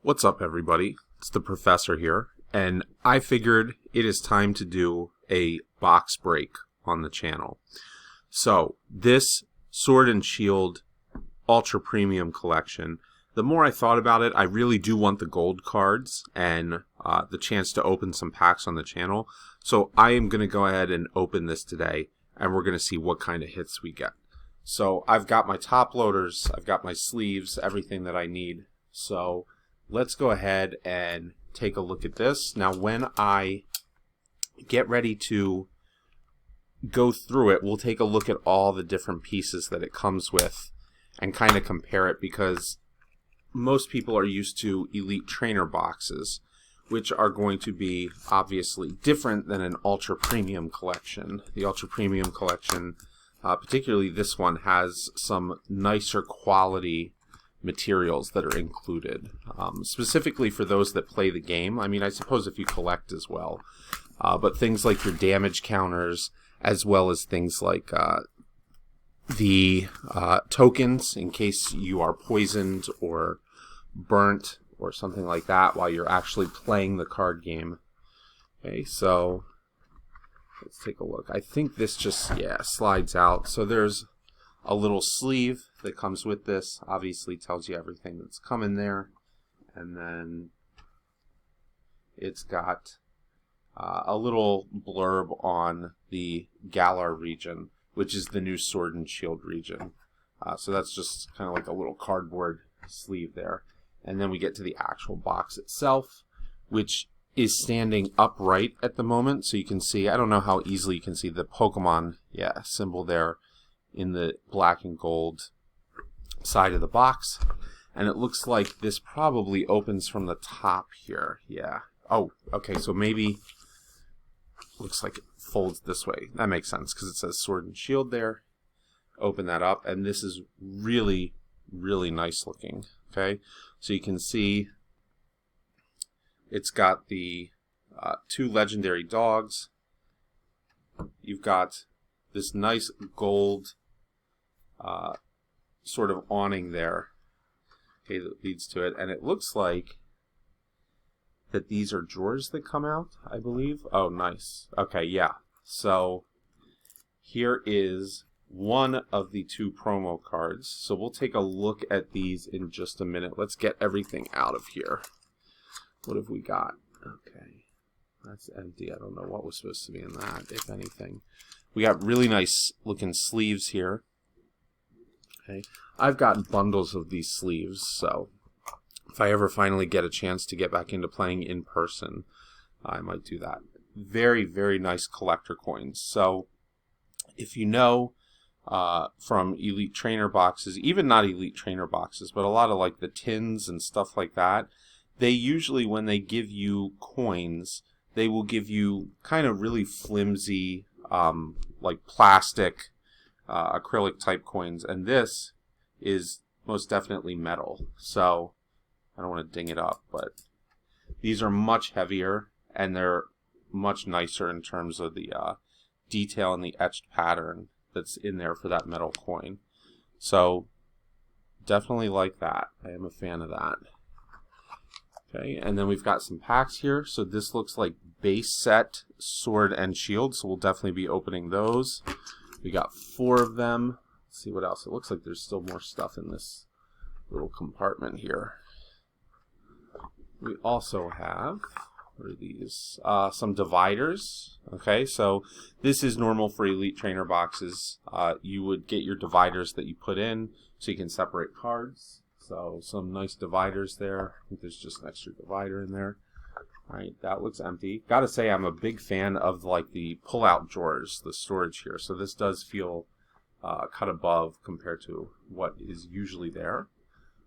What's up, everybody? It's the professor here, and I figured it is time to do a box break on the channel. So, this Sword and Shield Ultra Premium Collection, the more I thought about it, I really do want the gold cards and the chance to open some packs on the channel. So, I am going to go ahead and open this today, and we're going to see what kind of hits we get. So, I've got my top loaders, I've got my sleeves, everything that I need. So, let's go ahead and take a look at this. Now, when I get ready to go through it, we'll take a look at all the different pieces that it comes with and kind of compare it, because most people are used to Elite Trainer boxes, which are going to be obviously different than an Ultra Premium collection. The Ultra Premium collection, particularly this one, has some nicer quality materials that are included, specifically for those that play the game. I mean, I suppose if you collect as well, but things like your damage counters, as well as things like the tokens in case you are poisoned or burnt or something like that while you're actually playing the card game. Okay, so let's take a look. I think this just, slides out. So there's a little sleeve that comes with this, obviously tells you everything that's coming there, and then it's got a little blurb on the Galar region, which is the new Sword and Shield region. So that's just kind of like a little cardboard sleeve there. And then we get to the actual box itself, which is standing upright at the moment, so you can see, I don't know how easily you can see the Pokemon symbol there in the black and gold side of the box. And it looks like this probably opens from the top here. Yeah. Oh, okay, so maybe looks like it folds this way. That makes sense because it says Sword and Shield there. Open that up, and this is really, really nice looking. Okay, so you can see it's got the two legendary dogs. You've got this nice gold sort of awning there, okay, that leads to it, and it looks like that these are drawers that come out, I believe. Oh, nice. Okay, yeah. So here is one of the two promo cards. So we'll take a look at these in just a minute. Let's get everything out of here. What have we got? Okay, that's empty. I don't know what was supposed to be in that, if anything. We got really nice looking sleeves here. Okay, I've got bundles of these sleeves, so if I ever finally get a chance to get back into playing in person, I might do that. Very, very nice collector coins. So if you know from Elite Trainer boxes, even not Elite Trainer boxes, but a lot of like the tins and stuff like that, they usually, when they give you coins, they will give you kind of really flimsy, like plastic, acrylic type coins, and this is most definitely metal. So I don't want to ding it up, but these are much heavier and they're much nicer in terms of the detail and the etched pattern that's in there for that metal coin. So definitely like that. I am a fan of that. Okay, and then we've got some packs here. So this looks like base set Sword and Shield, so we'll definitely be opening those. We got 4 of them. Let's see what else. It looks like there's still more stuff in this little compartment here. We also have, what are these? Some dividers. Okay, so this is normal for Elite Trainer boxes. You would get your dividers that you put in so you can separate cards. So some nice dividers there. I think there's just an extra divider in there. Alright, that looks empty. Gotta say, I'm a big fan of like the pull-out drawers, the storage here. So this does feel cut above compared to what is usually there.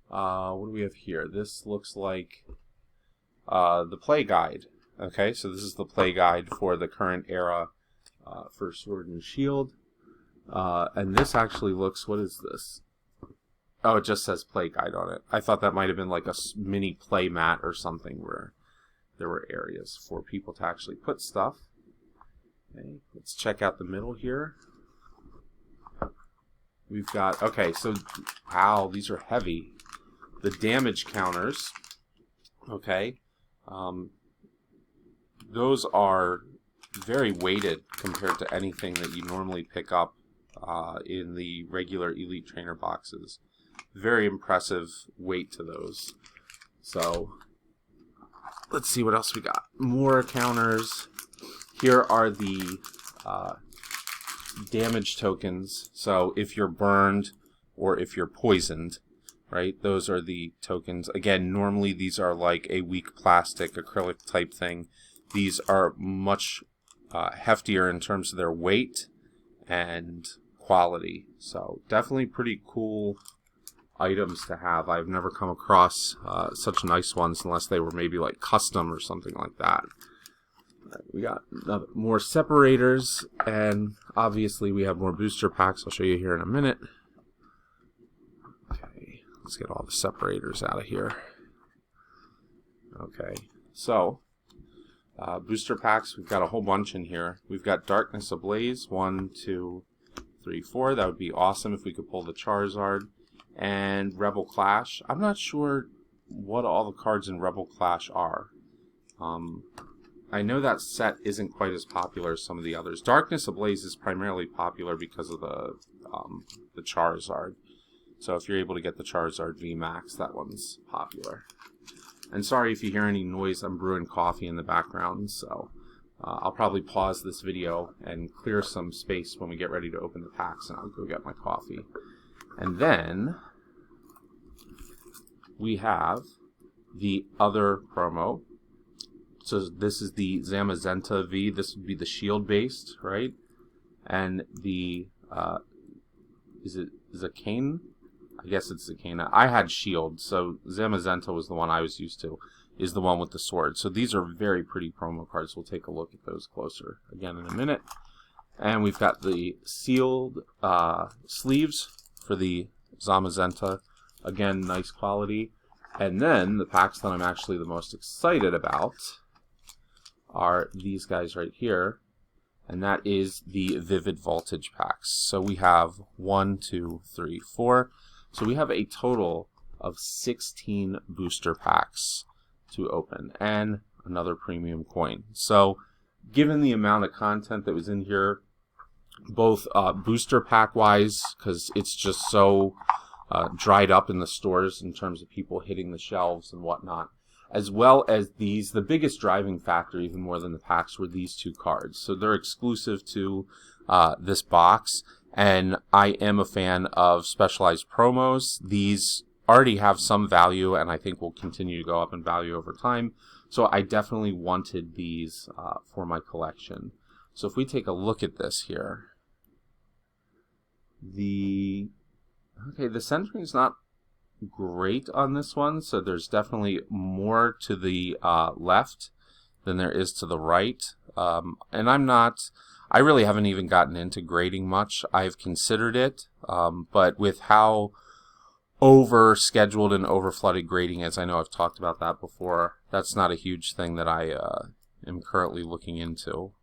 What do we have here? This looks like the play guide. Okay, so this is the play guide for the current era for Sword and Shield. And this actually looks, what is this? Oh, it just says play guide on it. I thought that might have been like a mini play mat or something where there were areas for people to actually put stuff. Okay, let's check out the middle here. We've got, okay, so, wow, these are heavy. The damage counters Okay, those are very weighted compared to anything that you normally pick up in the regular Elite Trainer boxes. Very impressive weight to those. So let's see what else we got. More counters. Here are the damage tokens. So if you're burned or if you're poisoned, right, those are the tokens. Again, normally these are like a weak plastic acrylic type thing. These are much heftier in terms of their weight and quality. So definitely pretty cool items to have. I've never come across such nice ones unless they were maybe like custom or something like that. We got more separators, and obviously we have more booster packs. I'll show you here in a minute. Okay, let's get all the separators out of here. Okay, so booster packs, we've got a whole bunch in here. We've got Darkness Ablaze, 1, 2, 3, 4. That would be awesome if we could pull the Charizard. And Rebel Clash. I'm not sure what all the cards in Rebel Clash are. I know that set isn't quite as popular as some of the others. Darkness Ablaze is primarily popular because of the Charizard. So if you're able to get the Charizard VMAX, that one's popular. And sorry if you hear any noise, I'm brewing coffee in the background, so I'll probably pause this video and clear some space when we get ready to open the packs, and I'll go get my coffee. And then we have the other promo. So this is the Zamazenta V. This would be the shield based, right? And the is it Zacane? I guess it's Zacana. I had shield, so Zamazenta was the one I was used to. Is the one with the sword. So these are very pretty promo cards. We'll take a look at those closer again in a minute. And we've got the sealed sleeves for the Zamazenta. Again, nice quality. And then the packs that I'm actually the most excited about are these guys right here, and that is the Vivid Voltage packs. So we have 1, 2, 3, 4. So we have a total of 16 booster packs to open, and another premium coin. So given the amount of content that was in here, both booster pack wise, because it's just so dried up in the stores in terms of people hitting the shelves and whatnot, as well as these, the biggest driving factor, even more than the packs, were these two cards. So they're exclusive to this box, and I am a fan of specialized promos. These already have some value, and I think will continue to go up in value over time. So I definitely wanted these for my collection. So if we take a look at this here, the centering is not great on this one, so there's definitely more to the left than there is to the right. And I really haven't even gotten into grading much. I've considered it, but with how over scheduled and over flooded grading is, I know I've talked about that before, that's not a huge thing that I am currently looking into.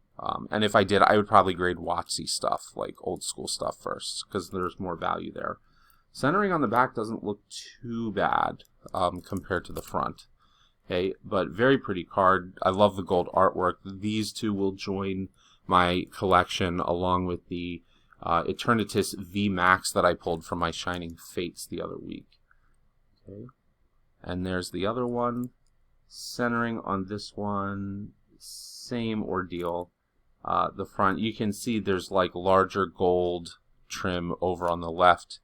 And if I did, I would probably grade WotC stuff, like old school stuff first, because there's more value there. Centering on the back doesn't look too bad compared to the front. Okay, but very pretty card. I love the gold artwork. These two will join my collection along with the Eternatus VMAX that I pulled from my Shining Fates the other week. Okay, and there's the other one. Centering on this one, same ordeal. The front, you can see there's like larger gold trim over on the left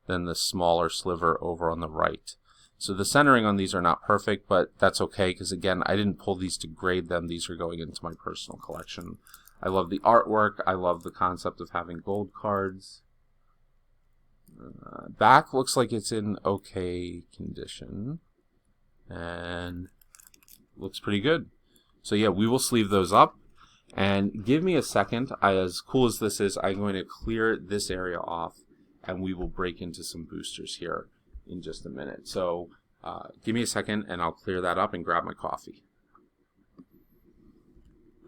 than the smaller sliver over on the right. So the centering on these are not perfect, but that's okay, because again, I didn't pull these to grade them. These are going into my personal collection. I love the artwork. I love the concept of having gold cards. Back looks like it's in okay condition, and looks pretty good. So yeah, we will sleeve those up. And give me a second. As cool as this is, I'm going to clear this area off, and we will break into some boosters here in just a minute. So give me a second, and I'll clear that up and grab my coffee.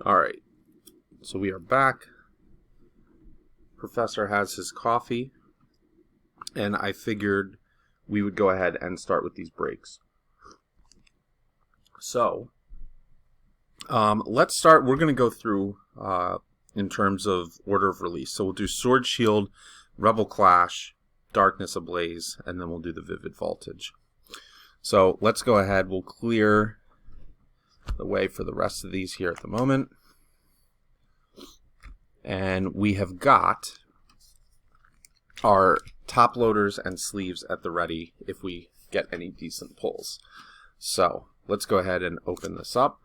All right. So we are back. Professor has his coffee, and I figured we would go ahead and start with these breaks. So, let's start. We're going to go through in terms of order of release. So we'll do Sword Shield, Rebel Clash, Darkness Ablaze, and then we'll do the Vivid Voltage. So let's go ahead. We'll clear the way for the rest of these here at the moment. And we have got our top loaders and sleeves at the ready if we get any decent pulls. So let's go ahead and open this up.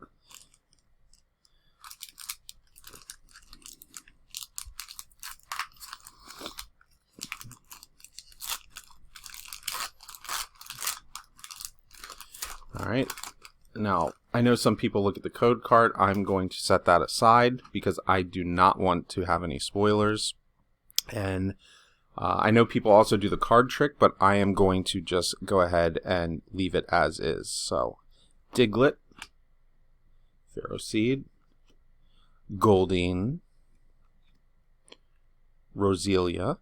All right. Now, I know some people look at the code card. I'm going to set that aside because I do not want to have any spoilers. And I know people also do the card trick, but I am going to just go ahead and leave it as is. So, Diglett, Ferroseed, Goldeen, Roselia,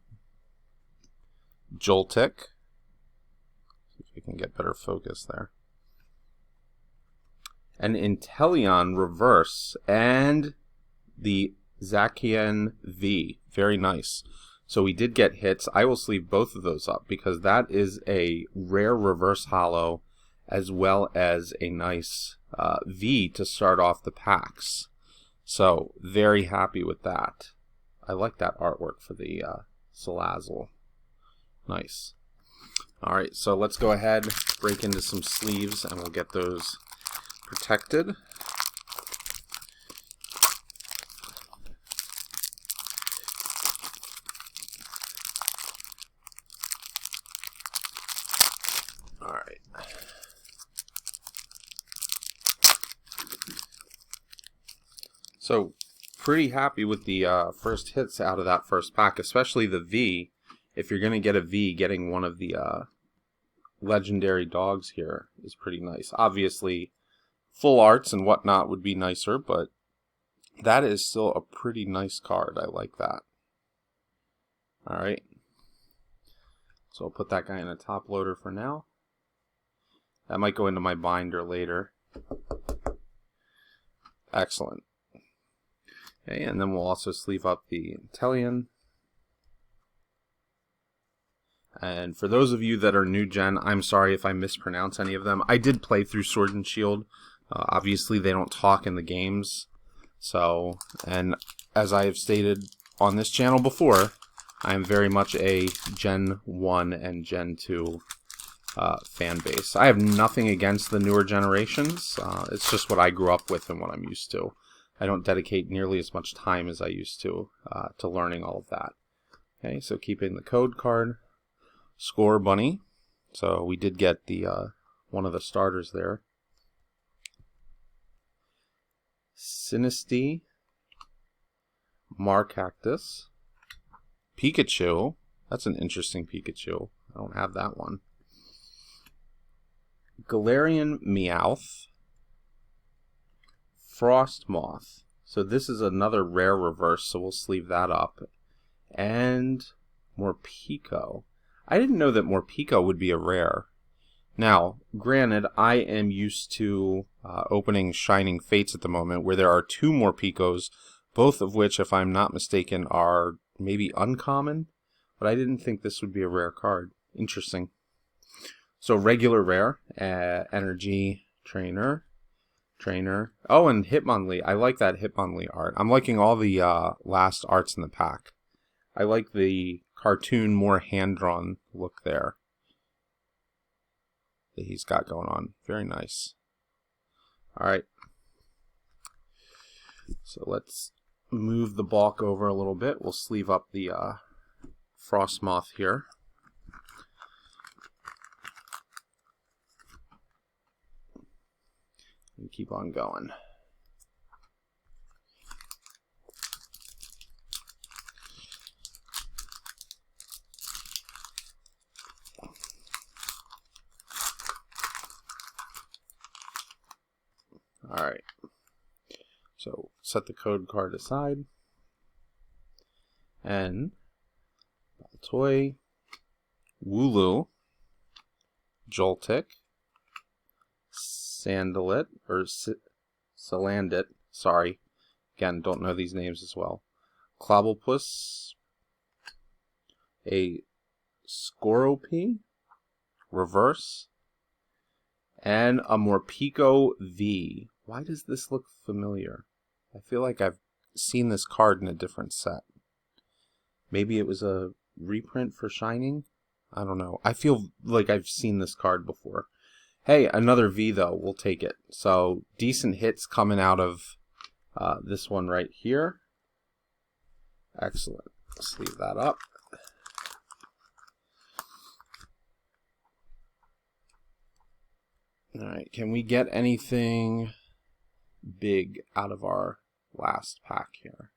Joltik. See if we can get better focus there. And Inteleon reverse, and the Zacian V. Very nice. So we did get hits. I will sleeve both of those up because that is a rare reverse holo as well as a nice V to start off the packs. So very happy with that. I like that artwork for the Salazzle. Nice. Alright, so let's go ahead, break into some sleeves, and we'll get those protected. All right. So pretty happy with the first hits out of that first pack, especially the V. If you're going to get a V, getting one of the legendary dogs here is pretty nice. Obviously, full arts and whatnot would be nicer, but that is still a pretty nice card. I like that. Alright. So I'll put that guy in a top loader for now. That might go into my binder later. Excellent. Okay, and then we'll also sleeve up the Inteleon. And for those of you that are new gen, I'm sorry if I mispronounce any of them. I did play through Sword and Shield. Obviously, they don't talk in the games. So, and as I have stated on this channel before, I am very much a Gen 1 and Gen 2 fan base. I have nothing against the newer generations. It's just what I grew up with and what I'm used to. I don't dedicate nearly as much time as I used to learning all of that. Okay, so keeping the code card. Scorbunny. So we did get the one of the starters there. Sinistea, Marcactus, Pikachu. That's an interesting Pikachu. I don't have that one. Galarian Meowth, Frostmoth. So this is another rare reverse, so we'll sleeve that up. And Morpeko. I didn't know that Morpeko would be a rare. Now, granted, I am used to opening Shining Fates at the moment, where there are two Morpekos, both of which, if I'm not mistaken, are maybe uncommon, but I didn't think this would be a rare card. Interesting. So, regular rare, Energy, Trainer. Oh, and Hitmonlee. I like that Hitmonlee art. I'm liking all the last arts in the pack. I like the cartoon, more hand-drawn look there that he's got going on. Very nice. Alright. So let's move the bulk over a little bit. We'll sleeve up the Frostmoth here. And keep on going. Alright, so set the code card aside, and Baltoy, Wooloo, Joltik, Salandit, or Salandit, sorry. Again, don't know these names as well. Clobblepus, a Skorupi, reverse, and a Morpeko V. Why does this look familiar? I feel like I've seen this card in a different set. Maybe it was a reprint for Shining? I don't know. I feel like I've seen this card before. Hey, another V though. We'll take it. So, decent hits coming out of this one right here. Excellent. Let's leave that up. Alright, can we get anything big out of our last pack here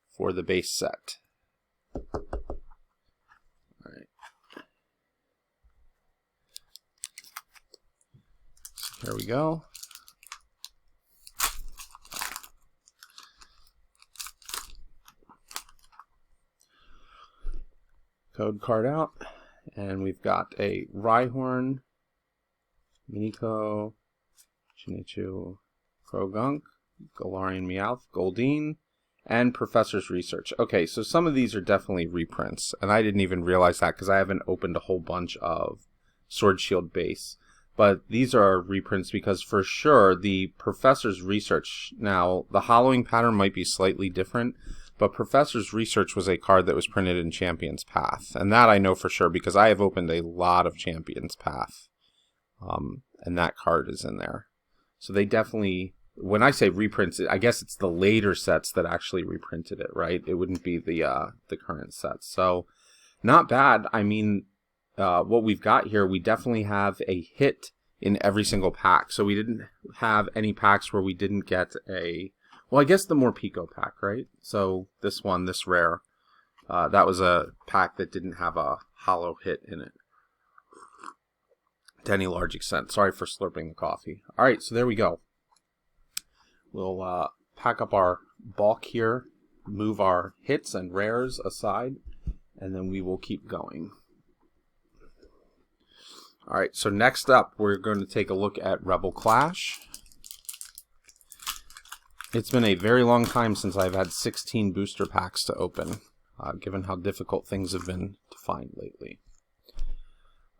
for the base set? Alright. So here we go. Code card out, and we've got a Rhyhorn, Miniko, Shinichu, Krogunk, Galarian Meowth, Goldeen, and Professor's Research. Okay, so some of these are definitely reprints, and I didn't even realize that because I haven't opened a whole bunch of Sword Shield base. But these are reprints because for sure the Professor's Research, now the hollowing pattern might be slightly different, but Professor's Research was a card that was printed in Champion's Path. And that I know for sure because I have opened a lot of Champion's Path. And that card is in there. So they definitely, when I say reprints, I guess it's the later sets that actually reprinted it, right? It wouldn't be the current sets. So not bad. I mean, what we've got here, we definitely have a hit in every single pack. So we didn't have any packs where we didn't get a... Well, I guess the Morpeko pack, right? So this one, this rare, that was a pack that didn't have a hollow hit in it to any large extent. Sorry for slurping the coffee. All right, so there we go. We'll pack up our bulk here, move our hits and rares aside, and then we will keep going. All right, so next up, we're going to take a look at Rebel Clash. It's been a very long time since I've had 16 booster packs to open, given how difficult things have been to find lately.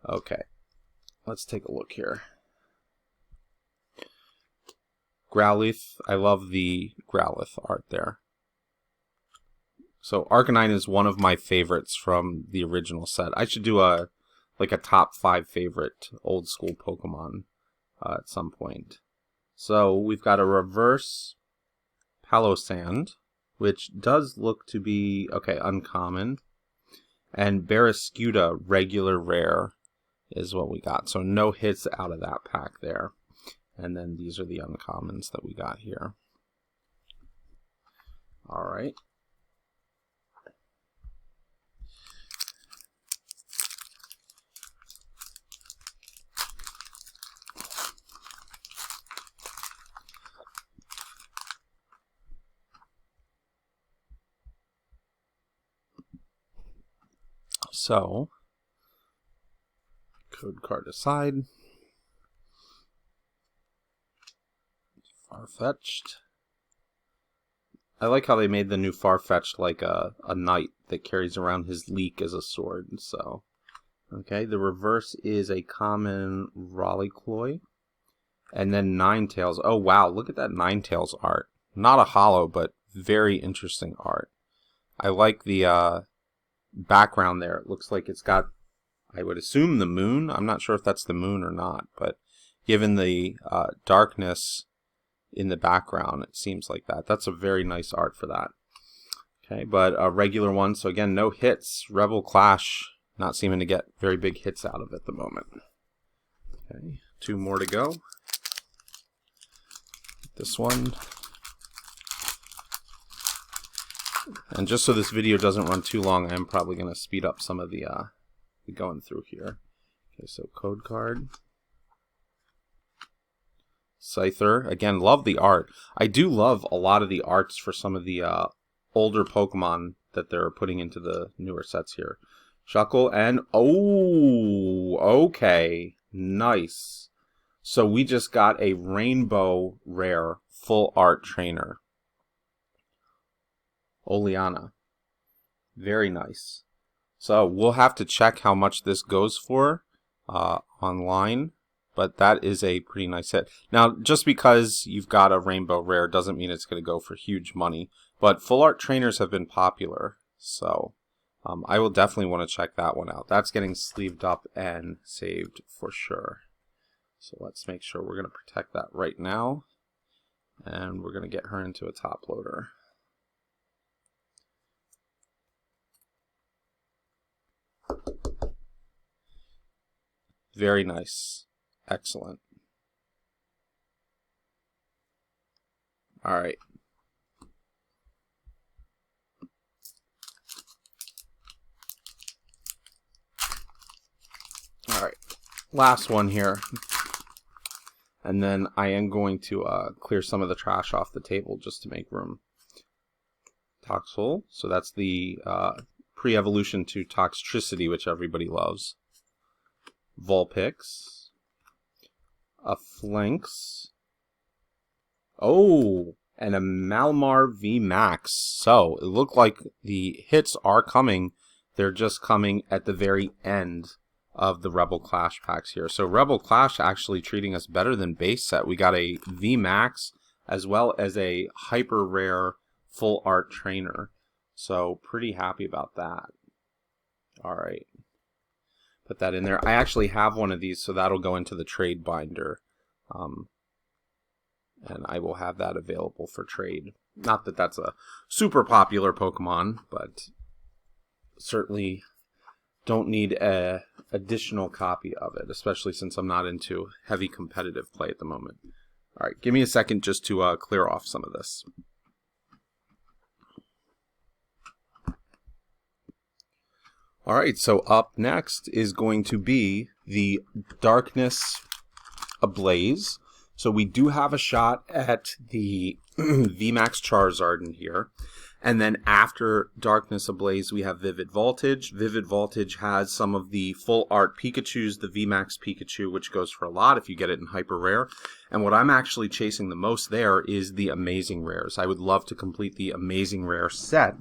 Okay, let's take a look here. Growlithe, I love the Growlithe art there. So Arcanine is one of my favorites from the original set. I should do a top 5 favorite old school Pokemon at some point. So we've got a reverse Palossand, which does look to be, okay, uncommon. And Barraskewda, regular rare, is what we got. So no hits out of that pack there. And then these are the uncommons that we got here. Alright. So, code card aside. Farfetch'd. I like how they made the new Farfetch'd like a knight that carries around his leek as a sword. So, okay, the reverse is a common Rollicloy. And then Ninetales. Oh wow, look at that Ninetales art. Not a hollow, but very interesting art. I like the background there. It looks like it's got, I would assume, the moon. I'm not sure if that's the moon or not, but given the darkness in the background, it seems like that. That's a very nice art for that. Okay, but a regular one. So again, no hits. Rebel Clash, not seeming to get very big hits out of it at the moment. Okay, 2 more to go. This one. And just so this video doesn't run too long, I'm probably going to speed up some of the going through here. Okay, so code card. Scyther. Again, love the art. I do love a lot of the arts for some of the older Pokemon that they're putting into the newer sets here. Shuckle and... Oh! Okay. Nice. So we just got a rainbow rare full art trainer. Oleana. Very nice. So we'll have to check how much this goes for online, but that is a pretty nice hit. Now, just because you've got a rainbow rare doesn't mean it's going to go for huge money, but full art trainers have been popular, so I will definitely want to check that one out. That's getting sleeved up and saved for sure. So let's make sure we're going to protect that right now, and we're going to get her into a top loader. Very nice. Excellent. All right. All right. Last one here. And then I am going to clear some of the trash off the table just to make room. Toxel. So that's the pre-evolution to Toxtricity, which everybody loves. Vulpix. A Flinx. Oh, and a Malamar VMAX. So it looked like the hits are coming. They're just coming at the very end of the Rebel Clash packs here. So Rebel Clash actually treating us better than base set. We got a VMAX as well as a hyper rare full art trainer. So pretty happy about that. All right. Put that in there. I actually have one of these, so that'll go into the trade binder. And I will have that available for trade. Not that that's a super popular Pokemon, but certainly don't need an additional copy of it, especially since I'm not into heavy competitive play at the moment. All right, give me a second just to clear off some of this. All right, so up next is going to be the Darkness Ablaze. So we do have a shot at the VMAX Charizard in here. And then after Darkness Ablaze, we have Vivid Voltage. Vivid Voltage has some of the full art Pikachus, the VMAX Pikachu, which goes for a lot if you get it in hyper rare. And what I'm actually chasing the most there is the Amazing Rares. I would love to complete the Amazing Rare set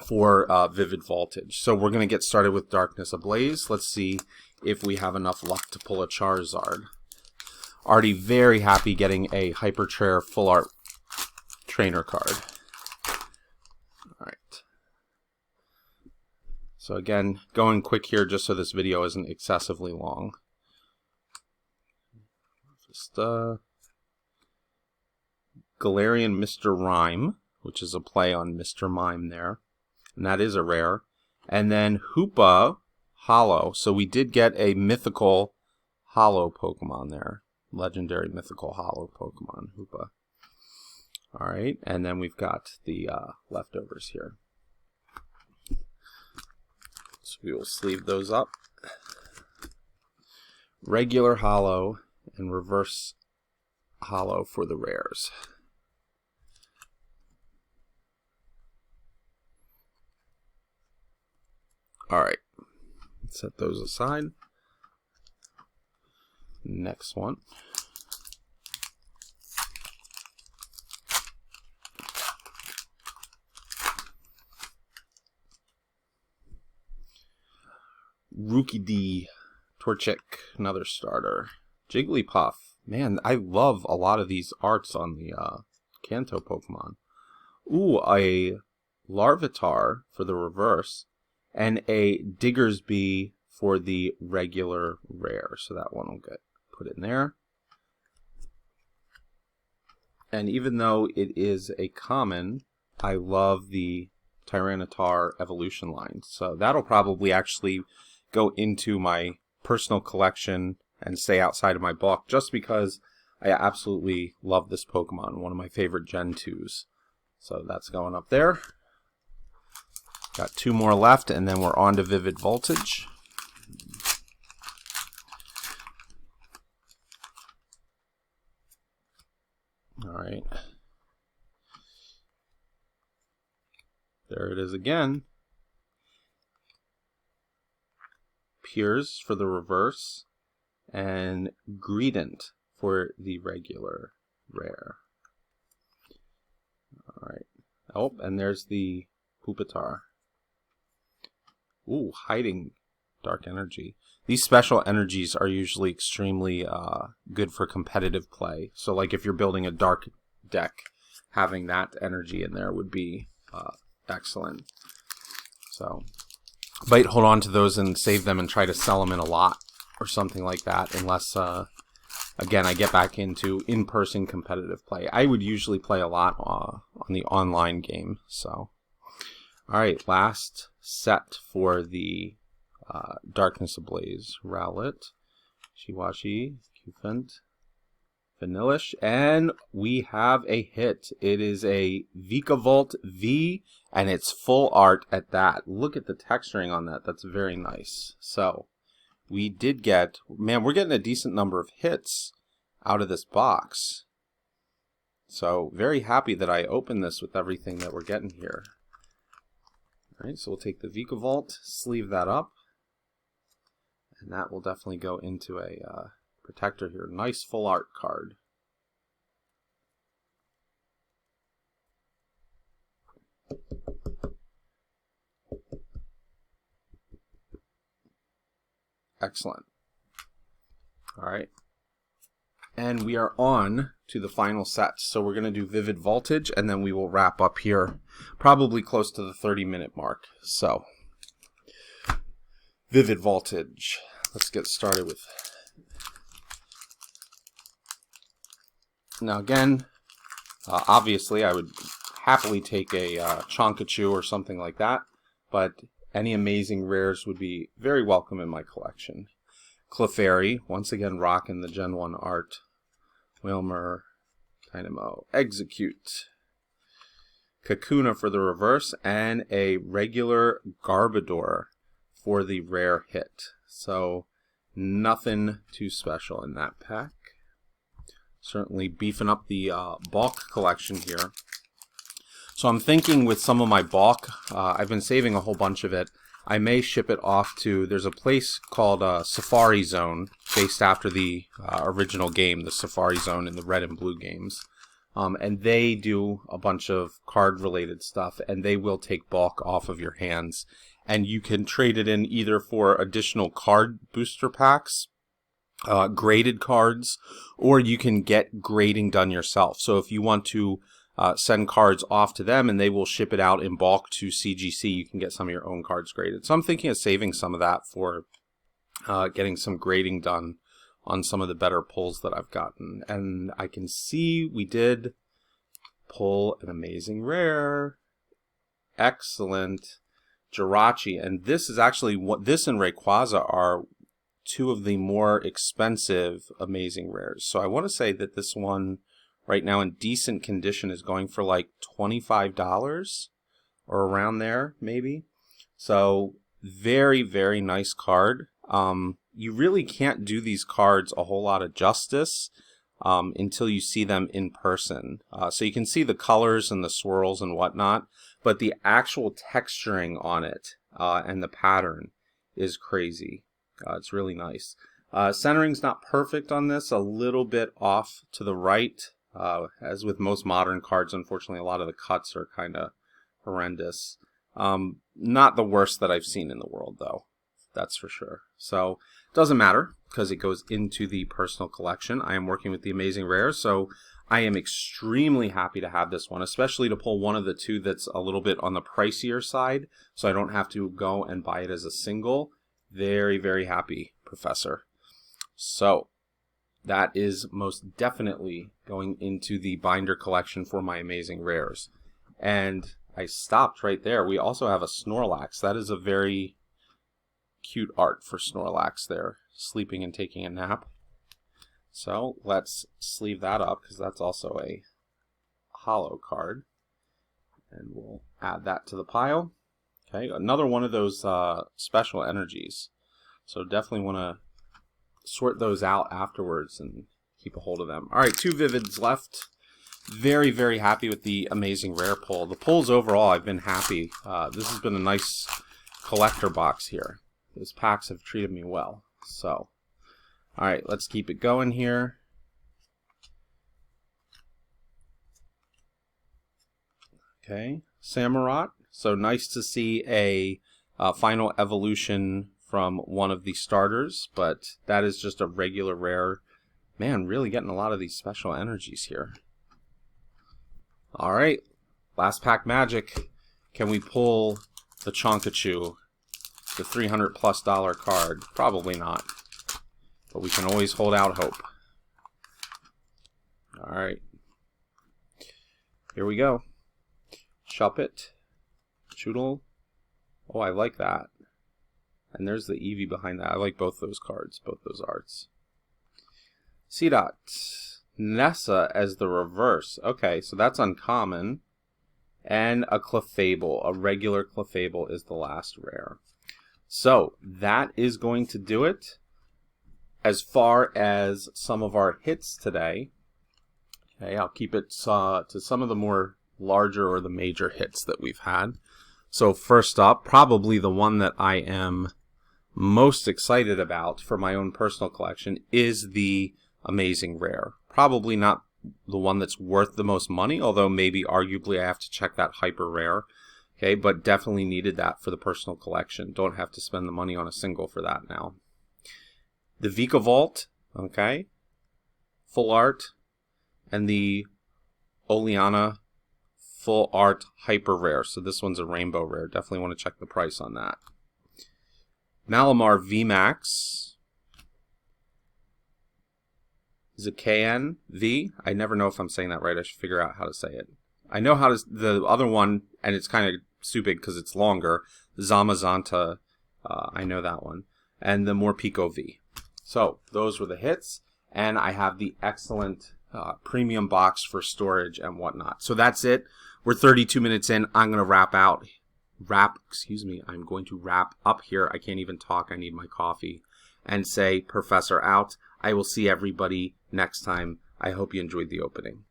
for Vivid Voltage. So we're going to get started with Darkness Ablaze. Let's see if we have enough luck to pull a Charizard. Already very happy getting a Hyper Rare full art trainer card. Alright. So again, going quick here just so this video isn't excessively long. Just Galarian Mr. Rhyme, which is a play on Mr. Mime there. And that is a rare. And then Hoopa Hollow. So we did get a mythical Hollow Pokemon there. Legendary mythical Hollow Pokemon, Hoopa. Alright, and then we've got the leftovers here. So we will sleeve those up. Regular Hollow and reverse Hollow for the rares. Alright, set those aside. Next one. Rookie D, Torchic, another starter. Jigglypuff. Man, I love a lot of these arts on the Kanto Pokemon. Ooh, a Larvitar for the reverse. And a Diggersby for the regular rare. So that one will get put in there. And even though it is a common, I love the Tyranitar evolution line. So that'll probably actually go into my personal collection and stay outside of my book just because I absolutely love this Pokemon. One of my favorite Gen 2s. So that's going up there. Got two more left and then we're on to Vivid Voltage. Alright. There it is again. Piers for the reverse. and Greedent for the regular rare. Alright. Oh, and there's the Pupitar. Ooh, hiding dark energy. These special energies are usually extremely good for competitive play. So like if you're building a dark deck, having that energy in there would be excellent. So might hold on to those and save them and try to sell them in a lot or something like that, unless again I get back into in-person competitive play. I would usually play a lot on the online game. So alright, last set for the Darkness Ablaze. Rowlet, Shiwashi, Cufant, Vanillish, and we have a hit. It is a Vikavolt V, and it's full art at that. Look at the texturing on that. That's very nice. So we did get, man, we're getting a decent number of hits out of this box. So very happy that I opened this with everything that we're getting here. Alright, so we'll take the Vikavolt, sleeve that up, and that will definitely go into a protector here. Nice full art card. Excellent. Alright. And we are on to the final set. So we're going to do Vivid Voltage, and then we will wrap up here probably close to the 30-minute mark. So, Vivid Voltage. Let's get started with... Now again, obviously I would happily take a Chonkachu or something like that, but any amazing rares would be very welcome in my collection. Clefairy, once again rocking the Gen 1 art. Wilmer, Dynamo, Execute, Kakuna for the reverse, and a regular Garbodor for the rare hit. So nothing too special in that pack. Certainly beefing up the bulk collection here. So I'm thinking with some of my bulk, I've been saving a whole bunch of it. I may ship it off to, there's a place called Safari Zone, based after the original game, the Safari Zone in the Red and Blue games. And they do a bunch of card-related stuff, and they will take bulk off of your hands. And you can trade it in either for additional card booster packs, graded cards, or you can get grading done yourself. So if you want to send cards off to them and they will ship it out in bulk to CGC, you can get some of your own cards graded. So I'm thinking of saving some of that for getting some grading done on some of the better pulls that I've gotten. And I can see we did pull an amazing rare. Excellent. Jirachi. And this is actually, this and Rayquaza are two of the more expensive amazing rares. So I want to say that this one right now in decent condition is going for like $25 or around there maybe. So very, very nice card. You really can't do these cards a whole lot of justice until you see them in person. So you can see the colors and the swirls and whatnot, but the actual texturing on it and the pattern is crazy. It's really nice. Centering's not perfect on this, a little bit off to the right. As with most modern cards, unfortunately, a lot of the cuts are kind of horrendous. Not the worst that I've seen in the world, though. That's for sure. So, it doesn't matter, because it goes into the personal collection. I am working with the Amazing Rares, so I am extremely happy to have this one, especially to pull one of the two that's a little bit on the pricier side, so I don't have to go and buy it as a single. Very, very happy, Professor. So, that is most definitely going into the binder collection for my Amazing Rares. And I stopped right there. We also have a Snorlax. That is a very cute art for Snorlax there, sleeping and taking a nap. So let's sleeve that up, because that's also a holo card. And we'll add that to the pile. Okay, another one of those special energies. So definitely want to sort those out afterwards and keep a hold of them. Alright, 2 Vivids left. Very, very happy with the Amazing Rare pull. The pulls overall, I've been happy. This has been a nice collector box here. These packs have treated me well. So, All right, let's keep it going here. Okay, Samurott. So nice to see a final evolution from one of the starters, but that is just a regular rare. Man, really getting a lot of these special energies here. All right, last pack magic. Can we pull the Chonkachu, the $300+ card? Probably not, but we can always hold out hope. All right, here we go. Shuppet, Choodle. Oh, I like that. And there's the Eevee behind that. I like both those cards, both those arts. Seedot, Nessa as the reverse. Okay, so that's uncommon. And a Clefable, a regular Clefable is the last rare. So that is going to do it as far as some of our hits today. Okay, I'll keep it to some of the more larger or the major hits that we've had. So first up, probably the one that I am most excited about for my own personal collection is the Amazing Rare. Probably not the one that's worth the most money, although maybe arguably I have to check that Hyper Rare. Okay, but definitely needed that for the personal collection. Don't have to spend the money on a single for that now. The Vikavolt, okay, full art, and the Oleana full art Hyper Rare. So this one's a rainbow rare. Definitely want to check the price on that. Malamar VMAX. Is it KNV? I never know if I'm saying that right. I should figure out how to say it. I know how to, the other one, and it's kind of stupid because it's longer. Zamazanta, I know that one. And the Morpeko V. So those were the hits. And I have the excellent premium box for storage and whatnot. So that's it. We're 32 minutes in. I'm going to I'm going to wrap up here. I can't even talk. I need my coffee. And say, Professor out. I will see everybody next time. I hope you enjoyed the opening.